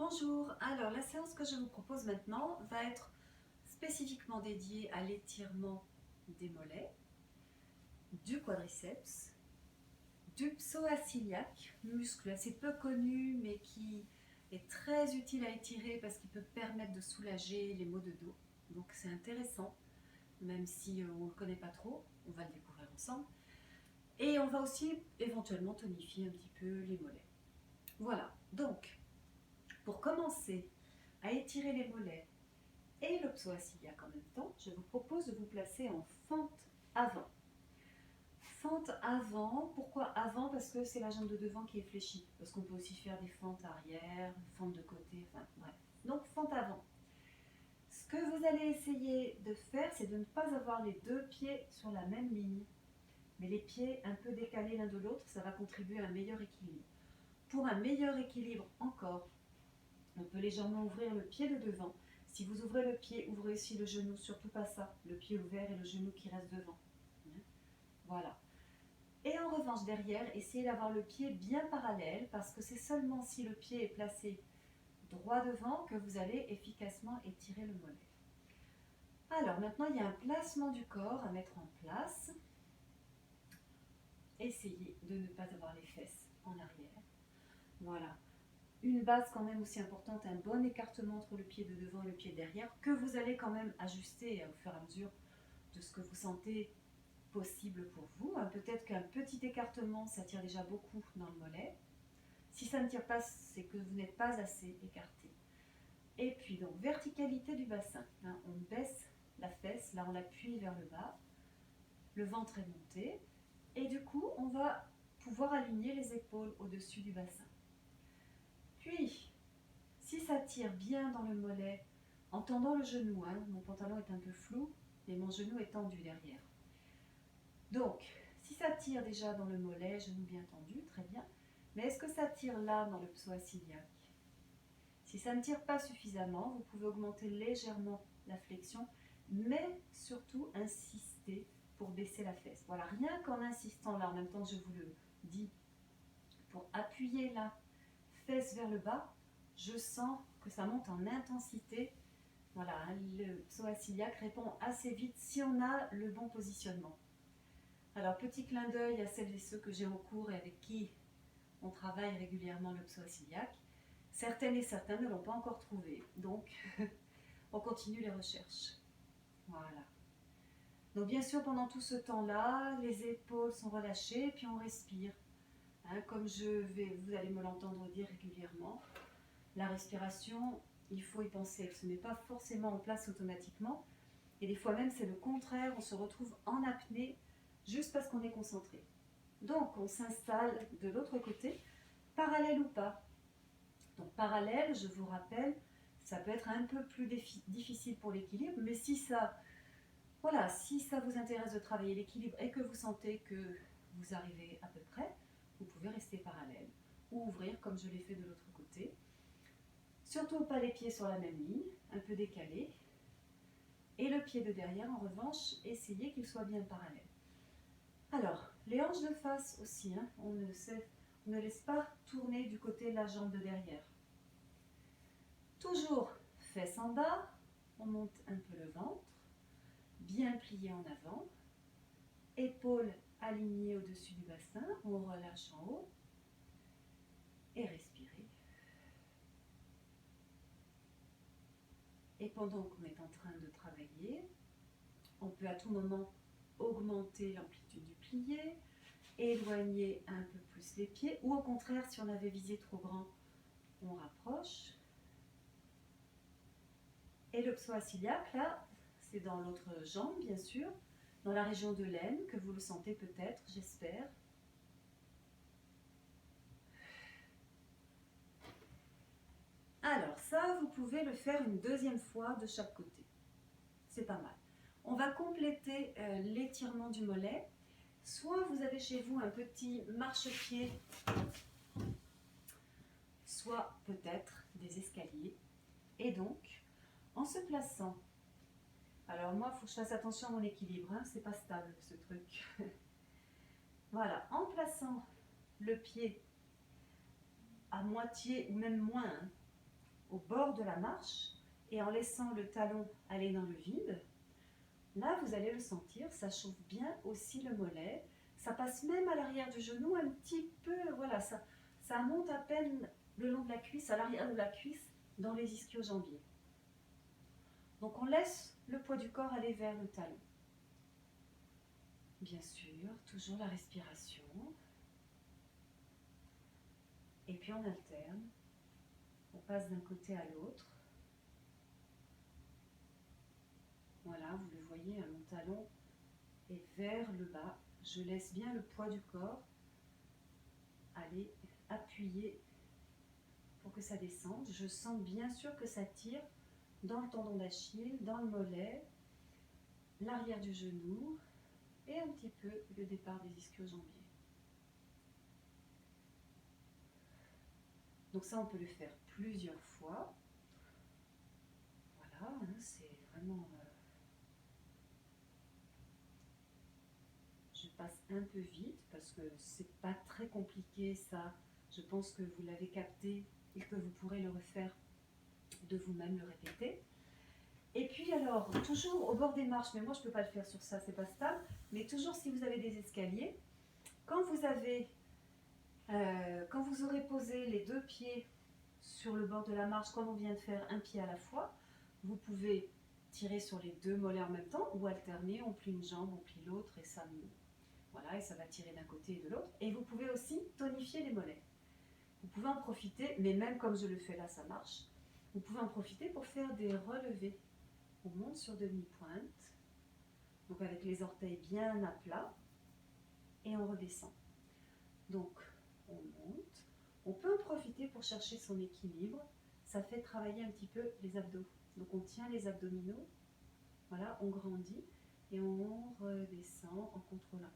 Bonjour, alors la séance que je vous propose maintenant va être spécifiquement dédiée à l'étirement des mollets, du quadriceps, du psoas iliaque, muscle assez peu connu mais qui est très utile à étirer parce qu'il peut permettre de soulager les maux de dos. Donc c'est intéressant, même si on ne le connaît pas trop, on va le découvrir ensemble. Et on va aussi éventuellement tonifier un petit peu les mollets. Voilà, donc pour commencer à étirer les mollets et le psoas iliaque en même temps, je vous propose de vous placer en fente avant. Fente avant, pourquoi avant? Parce que c'est la jambe de devant qui est fléchie. Parce qu'on peut aussi faire des fentes arrière, fentes de côté, enfin bref. Donc fente avant. Ce que vous allez essayer de faire, c'est de ne pas avoir les deux pieds sur la même ligne, mais les pieds un peu décalés l'un de l'autre, ça va contribuer à un meilleur équilibre. Pour un meilleur équilibre encore, on peut légèrement ouvrir le pied de devant. Si vous ouvrez le pied, ouvrez aussi le genou, surtout pas ça, le pied ouvert et le genou qui reste devant. Voilà. Et en revanche, derrière, essayez d'avoir le pied bien parallèle parce que c'est seulement si le pied est placé droit devant que vous allez efficacement étirer le mollet. Alors maintenant, il y a un placement du corps à mettre en place. Essayez de ne pas avoir les fesses en arrière. Voilà. Une base quand même aussi importante, un bon écartement entre le pied de devant et le pied derrière, que vous allez quand même ajuster au fur et à mesure de ce que vous sentez possible pour vous. Peut-être qu'un petit écartement, ça tire déjà beaucoup dans le mollet. Si ça ne tire pas, c'est que vous n'êtes pas assez écarté. Et puis donc, verticalité du bassin. On baisse la fesse, là on l'appuie vers le bas, le ventre est monté, et du coup, on va pouvoir aligner les épaules au-dessus du bassin. Puis, si ça tire bien dans le mollet, en tendant le genou, mon pantalon est un peu flou, mais mon genou est tendu derrière. Donc, si ça tire déjà dans le mollet, genou bien tendu, très bien. Mais est-ce que ça tire là dans le psoas iliaque? Si ça ne tire pas suffisamment, vous pouvez augmenter légèrement la flexion, mais surtout insister pour baisser la fesse. Voilà, rien qu'en insistant là, en même temps que je vous le dis, pour appuyer la fesse vers le bas, je sens que ça monte en intensité. Voilà, le psoas iliaque répond assez vite si on a le bon positionnement. Alors, petit clin d'œil à celles et ceux que j'ai en cours et avec qui on travaille régulièrement le psoas iliaque. Certaines et certains ne l'ont pas encore trouvé, donc on continue les recherches. Voilà. Donc bien sûr, pendant tout ce temps-là, les épaules sont relâchées, puis on respire. Comme vous allez me l'entendre dire régulièrement, la respiration, il faut y penser. Elle ne se met pas forcément en place automatiquement. Et des fois même, c'est le contraire. On se retrouve en apnée juste parce qu'on est concentré. Donc, on s'installe de l'autre côté, parallèle ou pas. Donc, parallèle, je vous rappelle, ça peut être un peu plus difficile pour l'équilibre, mais si ça vous intéresse de travailler l'équilibre et que vous sentez que vous arrivez à peu près, vous pouvez rester parallèle ou ouvrir comme je l'ai fait de l'autre côté. Surtout pas les pieds sur la même ligne, un peu décalés. Et le pied de derrière, en revanche, essayez qu'il soit bien parallèle. Alors, les hanches de face aussi, on ne laisse pas tourner du côté de la jambe de derrière. Toujours fesses en bas, on monte un peu le ventre, bien plié en avant, épaules alignées au-dessus du bassin, on relâche en haut et respirez. Et pendant qu'on est en train de travailler, on peut à tout moment augmenter l'amplitude du plié, éloigner un peu plus les pieds, ou au contraire, si on avait visé trop grand, on rapproche. Et le psoas iliaque, là, c'est dans l'autre jambe, bien sûr, dans la région de l'aine, que vous le sentez peut-être, j'espère. Alors ça, vous pouvez le faire une deuxième fois de chaque côté. C'est pas mal. On va compléter l'étirement du mollet. Soit vous avez chez vous un petit marchepied, soit peut-être des escaliers. Et donc, en se plaçant, alors moi, il faut que je fasse attention à mon équilibre, c'est pas stable ce truc. Voilà, en plaçant le pied à moitié ou même moins au bord de la marche et en laissant le talon aller dans le vide, là vous allez le sentir, ça chauffe bien aussi le mollet, ça passe même à l'arrière du genou un petit peu, voilà, ça monte à peine le long de la cuisse, à l'arrière de la cuisse, dans les ischio-jambiers. Donc on laisse le poids du corps aller vers le talon. Bien sûr, toujours la respiration. Et puis on alterne. On passe d'un côté à l'autre. Voilà, vous le voyez, mon talon est vers le bas. Je laisse bien le poids du corps aller appuyer pour que ça descende. Je sens bien sûr que ça tire dans le tendon d'Achille, dans le mollet, l'arrière du genou et un petit peu le départ des ischio-jambiers. Donc ça, on peut le faire plusieurs fois. Voilà, hein, c'est vraiment... je passe un peu vite parce que c'est pas très compliqué ça. Je pense que vous l'avez capté et que vous pourrez le refaire de vous-même, le répéter. Et puis alors, toujours au bord des marches, mais moi je ne peux pas le faire sur ça, c'est pas stable, mais toujours si vous avez des escaliers, quand vous aurez posé les deux pieds sur le bord de la marche, comme on vient de faire un pied à la fois, vous pouvez tirer sur les deux mollets en même temps ou alterner, on plie une jambe, on plie l'autre et ça, voilà, et ça va tirer d'un côté et de l'autre. Et vous pouvez aussi tonifier les mollets. Vous pouvez en profiter, mais même comme je le fais là, ça marche. Vous pouvez en profiter pour faire des relevés. On monte sur demi-pointe, donc avec les orteils bien à plat, et on redescend. Donc, on monte. On peut en profiter pour chercher son équilibre. Ça fait travailler un petit peu les abdos. Donc, on tient les abdominaux. Voilà, on grandit et on redescend en contrôlant.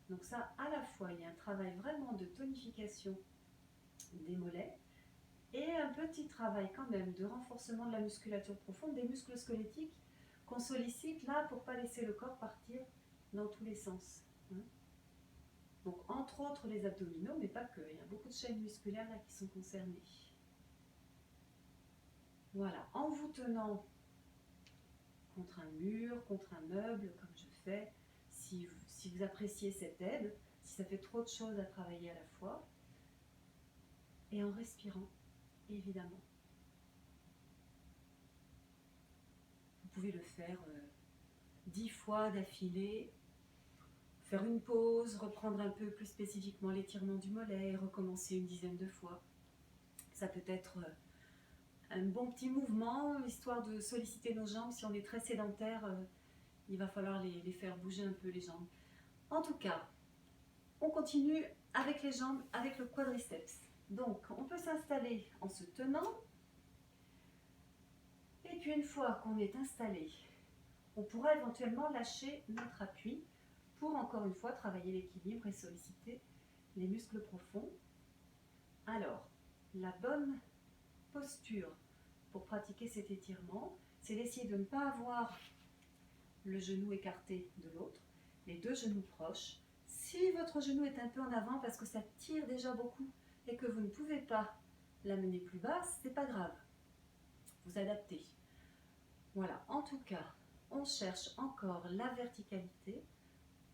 Donc ça, à la fois, il y a un travail vraiment de tonification des mollets et un petit travail quand même de renforcement de la musculature profonde, des muscles squelettiques qu'on sollicite là pour ne pas laisser le corps partir dans tous les sens. Donc entre autres les abdominaux, mais pas que, il y a beaucoup de chaînes musculaires là qui sont concernées. Voilà, en vous tenant contre un mur, contre un meuble, comme je fais, si vous appréciez cette aide, si ça fait trop de choses à travailler à la fois, et en respirant, évidemment. Vous pouvez le faire 10 fois d'affilée, faire une pause, reprendre un peu plus spécifiquement l'étirement du mollet et recommencer une dizaine de fois. Ça peut être un bon petit mouvement, histoire de solliciter nos jambes. Si on est très sédentaire, il va falloir les faire bouger un peu les jambes. En tout cas, on continue avec les jambes, avec le quadriceps. Donc, on peut s'installer en se tenant. Et puis, une fois qu'on est installé, on pourra éventuellement lâcher notre appui pour, encore une fois, travailler l'équilibre et solliciter les muscles profonds. Alors, la bonne posture pour pratiquer cet étirement, c'est d'essayer de ne pas avoir le genou écarté de l'autre, les deux genoux proches. Si votre genou est un peu en avant parce que ça tire déjà beaucoup et que vous ne pouvez pas l'amener plus bas, c'est pas grave. Vous adaptez. Voilà, en tout cas, on cherche encore la verticalité,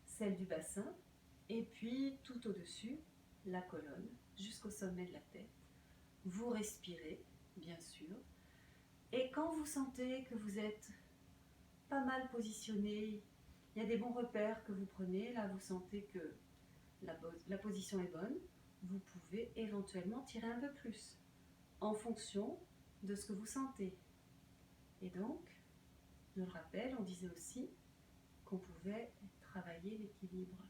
celle du bassin, et puis tout au-dessus, la colonne, jusqu'au sommet de la tête. Vous respirez, bien sûr. Et quand vous sentez que vous êtes pas mal positionné, il y a des bons repères que vous prenez, là vous sentez que la position est bonne, vous pouvez éventuellement tirer un peu plus en fonction de ce que vous sentez. Et donc, je le rappelle, on disait aussi qu'on pouvait travailler l'équilibre.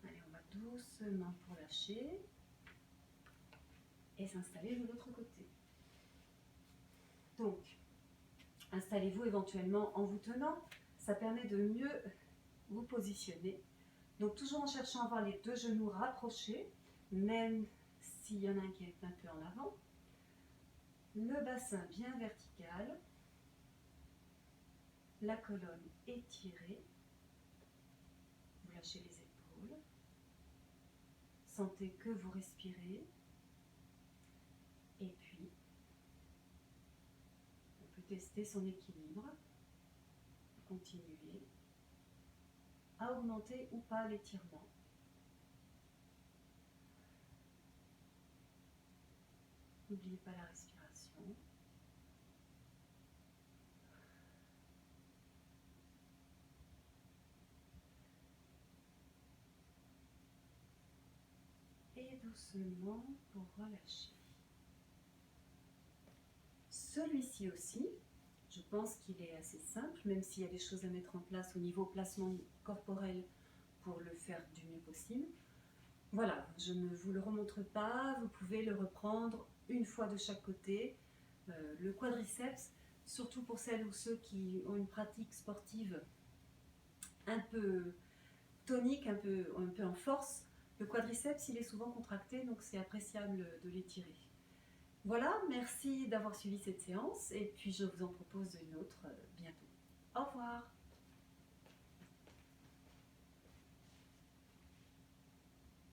Allez, on va doucement pour lâcher et s'installer de l'autre côté. Donc, installez-vous éventuellement en vous tenant, ça permet de mieux vous positionner. Donc toujours en cherchant à avoir les deux genoux rapprochés, même s'il y en a un qui est un peu en avant. Le bassin bien vertical. La colonne étirée. Vous lâchez les épaules. Sentez que vous respirez. Et puis, on peut tester son équilibre. Continuez à augmenter ou pas l'étirement. N'oubliez pas la respiration. Et doucement pour relâcher. Celui-ci aussi, je pense qu'il est assez simple, même s'il y a des choses à mettre en place au niveau placement corporel pour le faire du mieux possible. Voilà, je ne vous le remontre pas, vous pouvez le reprendre une fois de chaque côté. Le quadriceps, surtout pour celles ou ceux qui ont une pratique sportive un peu tonique, un peu en force, le quadriceps il est souvent contracté, donc c'est appréciable de l'étirer. Voilà, merci d'avoir suivi cette séance et puis je vous en propose une autre bientôt. Au revoir.